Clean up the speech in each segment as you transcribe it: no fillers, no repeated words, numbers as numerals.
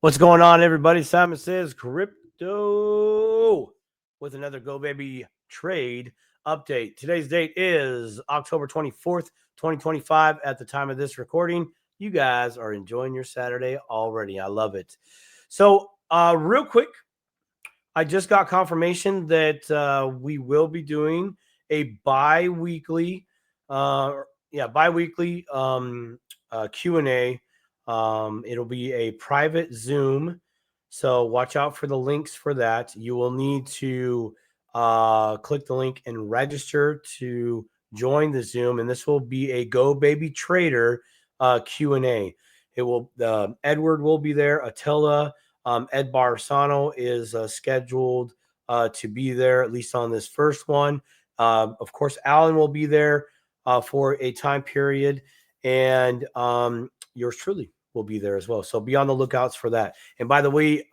What's going on, everybody? Simon Sez Crypto with another Go Baby trade update. Today's date is October 24th, 2025. At the time of this recording, you guys are enjoying your Saturday already. I love it. So, real quick, I just got confirmation that we will be doing a bi-weekly, bi-weekly Q&A. It'll be a private Zoom, so watch out for the links for that. You will need to click the link and register to join the Zoom, and this will be a Go Baby Trader Q&A. It will Edward will be there. Attila, Ed Barsano is scheduled to be there, at least on this first one. Of course, Alan will be there for a time period, and yours truly will be there as well. So be on the lookouts for that. And by the way,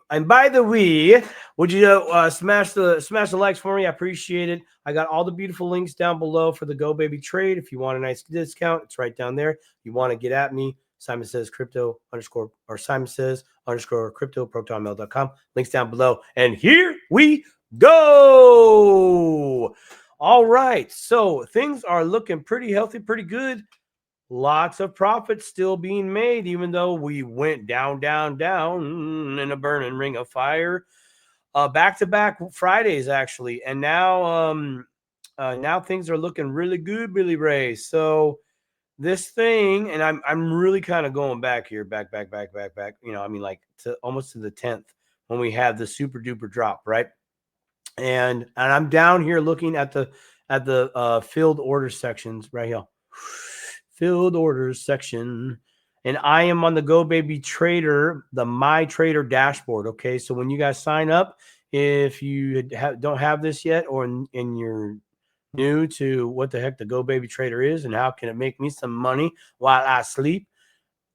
would you smash the likes for me? I appreciate it. I got all the beautiful links down below for the Go Baby trade. If you want a nice discount, it's right down there. You want to get at me, Simon Sez Crypto _ or Simon Sez _ Crypto protonmail.com. Links down below. And here we go. All right. So things are looking pretty healthy, pretty good. Lots of profits still being made, even though we went down in a burning ring of fire. Back-to-back Fridays, actually. And now things are looking really good, Billy Ray. So this thing, and I'm really kind of going back here, back. You know, I mean, like to almost to the 10th when we had the super duper drop, right? And I'm down here looking at the filled order sections right here. Filled orders section, and I am on the Go Baby Trader, the My Trader dashboard. Okay, so when you guys sign up, if you don't have this yet, or and you're new to what the heck the Go Baby Trader is and how can it make me some money while I sleep,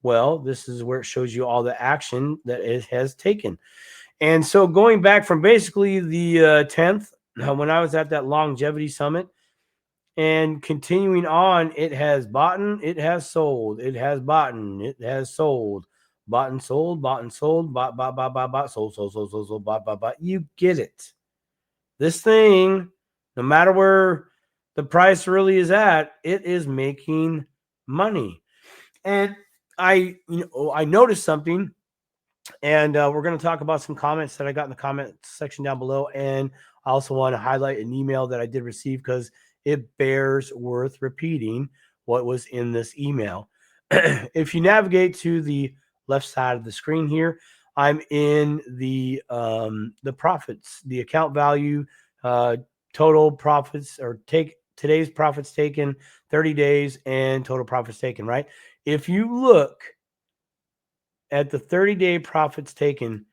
well, this is where it shows you all the action that it has taken. And so going back from basically the 10th, when I was at that longevity summit, and continuing on, it has bought, it has sold, it has bought, it has sold, bought and sold, bought and sold, bought, sold, bought. You get it. This thing, no matter where the price really is at, it is making money. And I noticed something, and we're going to talk about some comments that I got in the comment section down below. And I also want to highlight an email that I did receive because it bears worth repeating what was in this email. If you navigate to the left side of the screen here, I'm in the profits, the account value, total profits, or today's profits taken, 30 days, and total profits taken, right? If you look at the 30-day profits taken,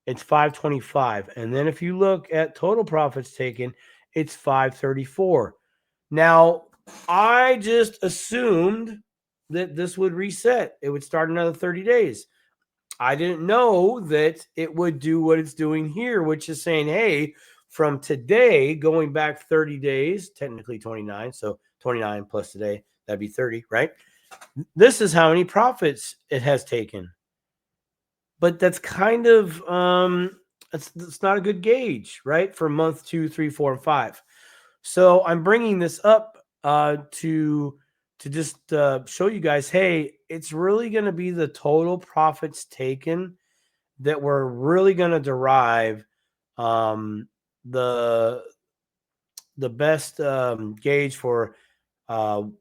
it's 525. And then if you look at total profits taken, it's 534. Now, I just assumed that this would reset. It would start another 30 days. I didn't know that it would do what it's doing here, which is saying, hey, from today, going back 30 days, technically 29, so 29 plus today, that'd be 30, right? This is how many profits it has taken. But that's kind of, it's not a good gauge, right? For month 2, 3, 4, and 5. So I'm bringing this up to just show you guys, hey, it's really going to be the total profits taken that we're really going to derive the best gauge for how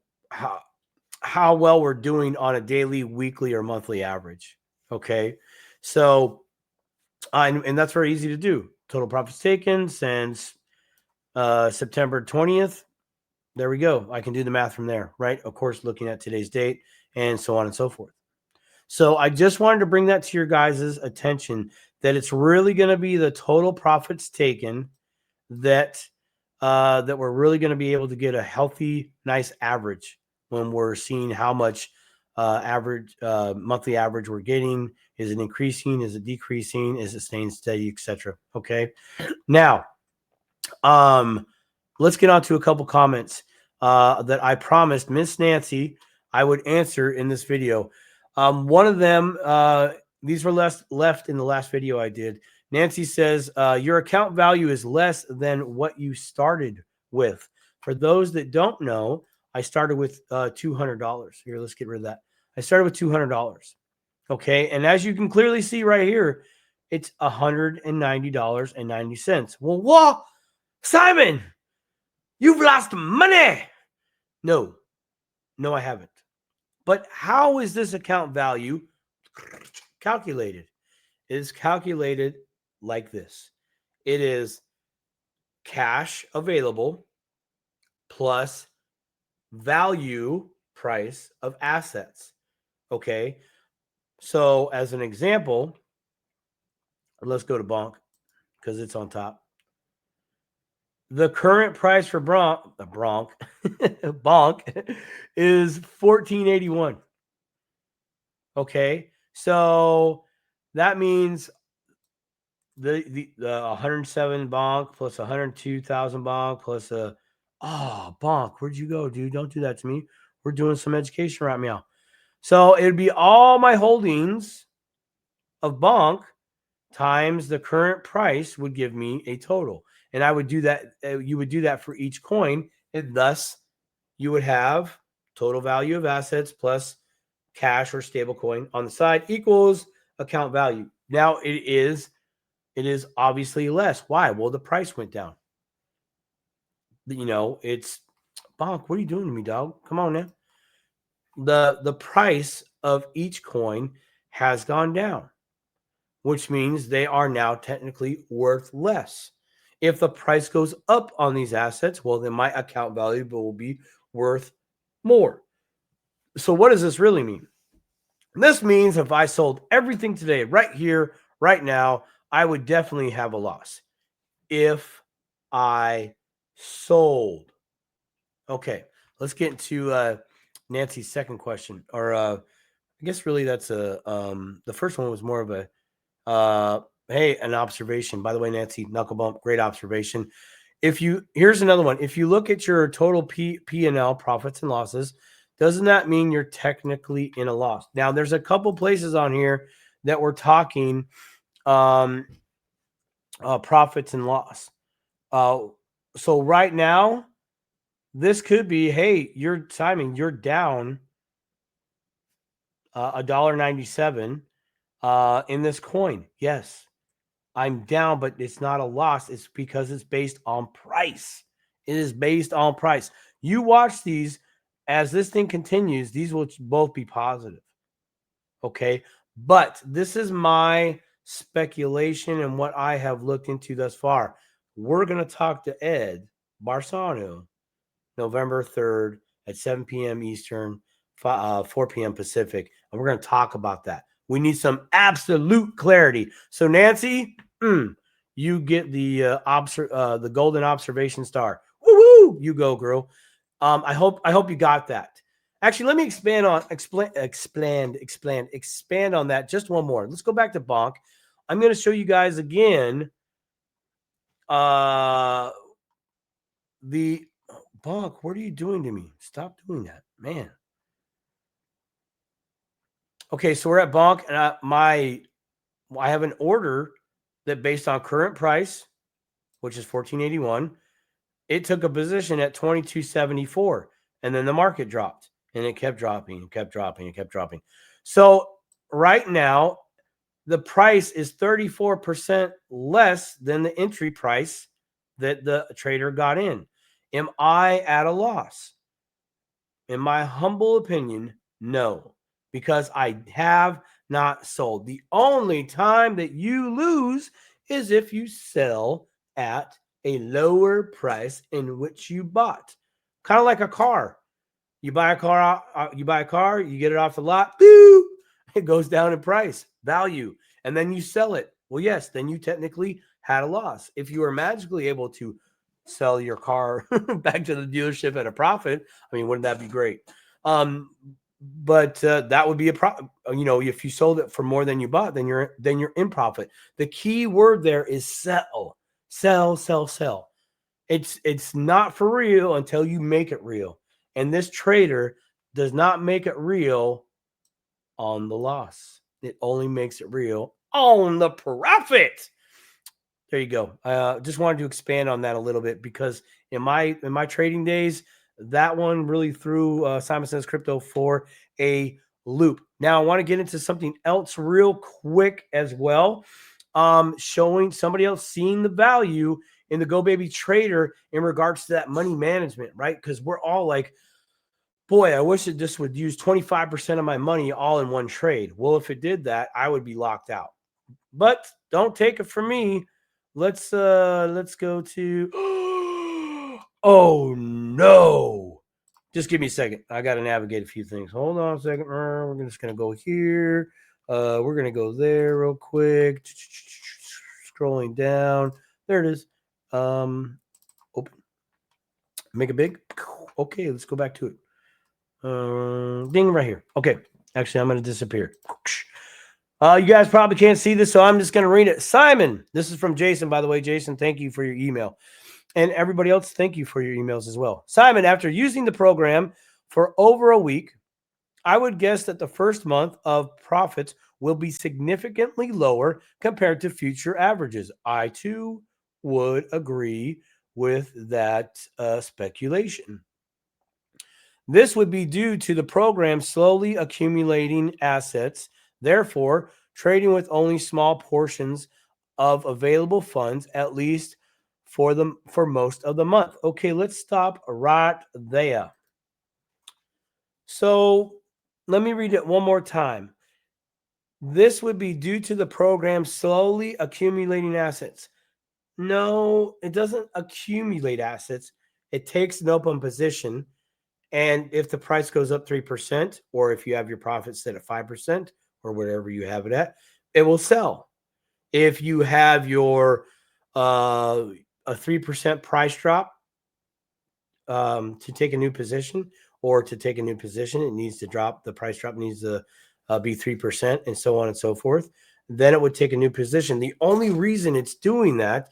well we're doing on a daily, weekly, or monthly average. Okay, so and that's very easy to do. Total profits taken since September 20th. There we go. I can do the math from there, right? Of course, looking at today's date and so on and so forth. So I just wanted to bring that to your guys' attention that it's really going to be the total profits taken that we're really going to be able to get a healthy, nice average when we're seeing how much average monthly average we're getting. Is it increasing? Is it decreasing? Is it staying steady, etc.? Okay. Now, let's get on to a couple comments that I promised Miss Nancy I would answer in this video. One of them These were left in the last video I did. Nancy says, your account value is less than what you started with. For those that don't know, I started with $200. Here, let's get rid of that. I started with $200. Okay. And as you can clearly see right here, it's $190.90. Well, what? Simon, you've lost money. No, I haven't. But how is this account value calculated? It is calculated like this. It is cash available plus value price of assets. Okay. So as an example, let's go to Bonk because it's on top. The current price for Bonk is $14.81. Okay. So that means the 107 bonk plus 102,000 bonk plus bonk. Where'd you go, dude? Don't do that to me. We're doing some education right now. So it'd be all my holdings of bonk times the current price would give me a total. And I would do that. You would do that for each coin. And thus you would have total value of assets plus cash or stable coin on the side equals account value. Now it is obviously less. Why? Well, the price went down. It's Bonk. What are you doing to me, dog? Come on now. The price of each coin has gone down, which means they are now technically worth less. If the price goes up on these assets, well, then my account value will be worth more. So what does this really mean? This means if I sold everything today, right here, right now, I would definitely have a loss. If I sold. Okay, let's get into Nancy's second question. Or I guess really that's the first one was more of a an observation. By the way, Nancy, knuckle bump, great observation. Here's another one. If you look at your total P&L, profits and losses, doesn't that mean you're technically in a loss? Now, there's a couple places on here that we're talking profits and loss. So right now, this could be, hey, you're down $1.97 in this coin. Yes, I'm down, but it's not a loss. It's because it's based on price. It is based on price. You watch these as this thing continues, these will both be positive. Okay. But this is my speculation and what I have looked into thus far. We're going to talk to Ed Barsano November 3rd at 7 p.m. Eastern, 4 p.m. Pacific. And we're going to talk about that. We need some absolute clarity. So, Nancy, you get the golden observation star. Woo-hoo! You go, girl. I hope you got that. Actually, let me expand on that just one more. Let's go back to Bonk. I'm going to show you guys again the Bonk. What are you doing to me? Stop doing that, man. Okay, so we're at Bonk, and I have an order that based on current price, which is $14.81, it took a position at $22.74, and then the market dropped. And it kept dropping and kept dropping and kept dropping. So right now, the price is 34% less than the entry price that the trader got in. Am I at a loss? In my humble opinion, no, because I have not sold. The only time that you lose is if you sell at a lower price in which you bought. Kind of like a car. You buy a car, you get it off the lot, boo, it goes down in price, value, and then you sell it. Well, yes, then you technically had a loss. If you were magically able to sell your car back to the dealership at a profit, I mean, wouldn't that be great? But that would be a problem. If you sold it for more than you bought, then you're in profit. The key word there is sell, sell, sell, sell. It's not for real until you make it real. And this trader does not make it real on the loss. It only makes it real on the profit. There you go. Just wanted to expand on that a little bit because in my trading days, that one really threw Simon Sez Crypto for a loop. Now I want to get into something else real quick as well. Showing somebody else seeing the value in the Go Baby Trader in regards to that money management, right? Because we're all like, boy, I wish it just would use 25% of my money all in one trade. Well, if it did that, I would be locked out. But don't take it from me. Let's go to oh no. Just give me a second. I gotta navigate a few things. Hold on a second. We're just gonna go here. We're gonna go there real quick. Scrolling down. There it is. Open. Make it big. Okay, let's go back to it. Ding right here. Okay. Actually, I'm gonna disappear. You guys probably can't see this, so I'm just going to read it. Simon, this is from Jason, by the way. Jason, thank you for your email. And everybody else, thank you for your emails as well. Simon, after using the program for over a week, I would guess that the first month of profits will be significantly lower compared to future averages. I, too, would agree with that speculation. This would be due to the program slowly accumulating assets, therefore, trading with only small portions of available funds, at least for most of the month. Okay, let's stop right there. So let me read it one more time. This would be due to the program slowly accumulating assets. No, it doesn't accumulate assets. It takes an open position. And if the price goes up 3%, or if you have your profit set at 5%, or whatever you have it at, it will sell. If you have your a 3% price drop to take a new position, or to take a new position, it needs to drop. The price drop needs to be 3%, and so on and so forth. Then it would take a new position. The only reason it's doing that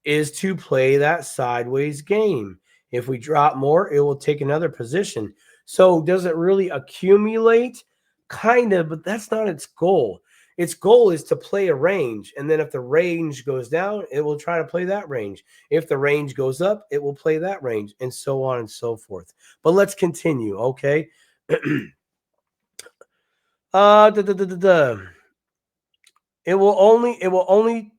is to play that sideways game. If we drop more, it will take another position. So does it really accumulate? Kind of, but that's not its goal. Its goal is to play a range. And then if the range goes down, it will try to play that range. If the range goes up, it will play that range, and so on and so forth. But let's continue, okay? Da, da, da, da, da. It will only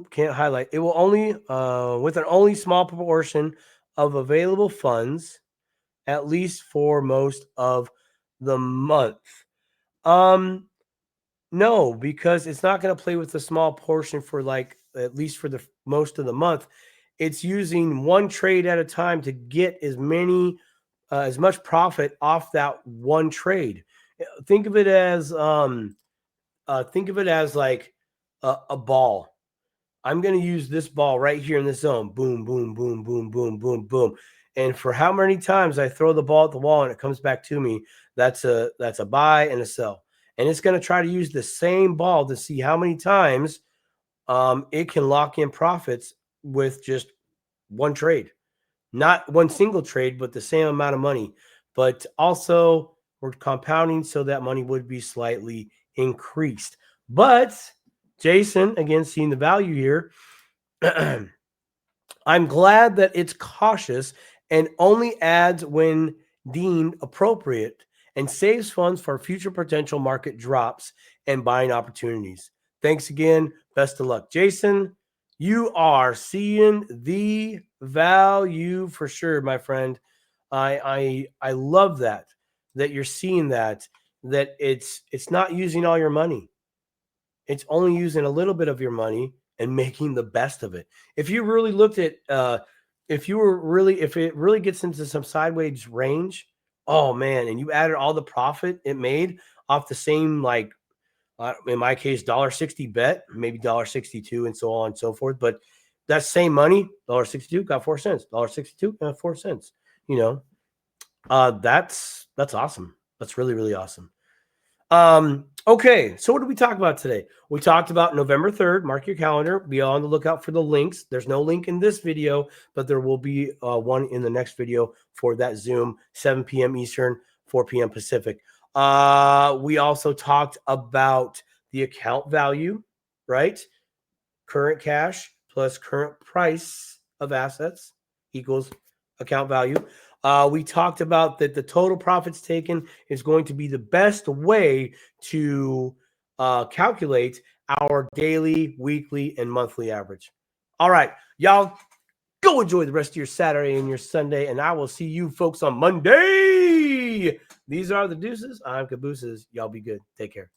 can't highlight. It will only with an only small proportion of available funds, at least for most of the month. No, because it's not going to play with a small portion for like at least for the most of the month. It's using one trade at a time to get as much profit off that one trade. Think of it as like a ball. I'm going to use this ball right here in this zone. Boom, boom, boom, boom, boom, boom, boom. And for how many times I throw the ball at the wall and it comes back to me, that's a buy and a sell. And it's going to try to use the same ball to see how many times it can lock in profits with just one trade. Not one single trade, but the same amount of money. But also, we're compounding so that money would be slightly increased. But Jason, again, seeing the value here, I'm glad that it's cautious and only adds when deemed appropriate and saves funds for future potential market drops and buying opportunities. Thanks again. Best of luck. Jason, you are seeing the value for sure, my friend. I love that you're seeing that it's not using all your money. It's only using a little bit of your money and making the best of it. If you really looked at if it really gets into some sideways range, oh man, and you added all the profit it made off the same, like in my case, $1.60 bet, maybe $1.62 and so on and so forth. But that same money, $1.62 got 4 cents, $1.62 got 4 cents. You know, that's awesome. That's really, really awesome. Okay, so what did we talk about today? We talked about November 3rd. Mark your calendar. Be on the lookout for the links. There's no link in this video, but there will be one in the next video for that Zoom, 7 p.m. Eastern, 4 p.m. Pacific. We also talked about the account value, right? Current cash plus current price of assets equals account value. We talked about that the total profits taken is going to be the best way to calculate our daily, weekly, and monthly average. All right, y'all, go enjoy the rest of your Saturday and your Sunday, and I will see you folks on Monday. These are the deuces. I'm Cabooses. Y'all be good. Take care.